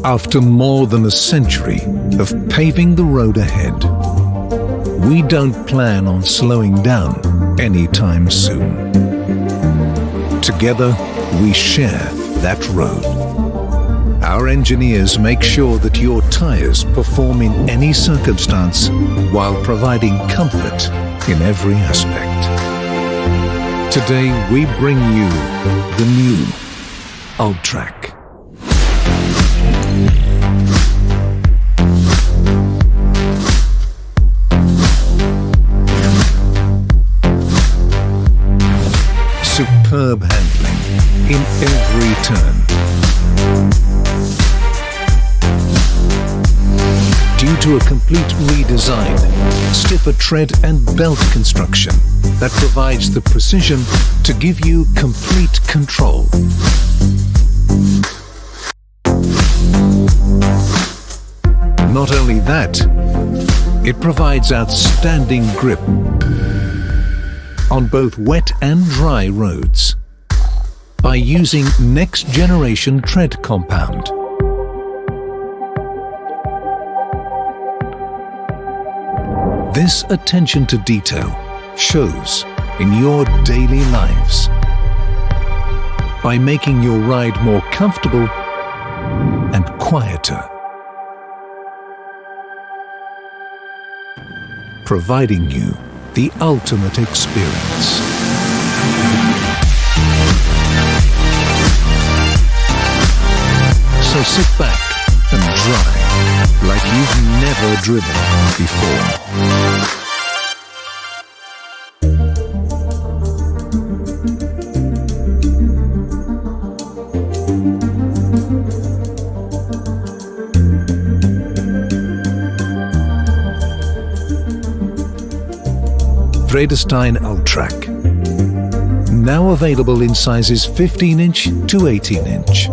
After more than a century of paving the road ahead, we don't plan on slowing down anytime soon. Together, we share that road. Our engineers make sure that your tires perform in any circumstance while providing comfort in every aspect. Today, we bring you the new Ultrac. Superb handling in every turn. Due to a complete redesign, stiffer tread and belt construction that provides the precision to give you complete control. Not only that, it provides outstanding grip on both wet and dry roads by using next-generation tread compound. This attention to detail shows in your daily lives by making your ride more comfortable and quieter, providing you the ultimate experience. So sit back and drive like you've never driven before. Vredestein Ultrac. Now available in sizes 15-inch to 18-inch.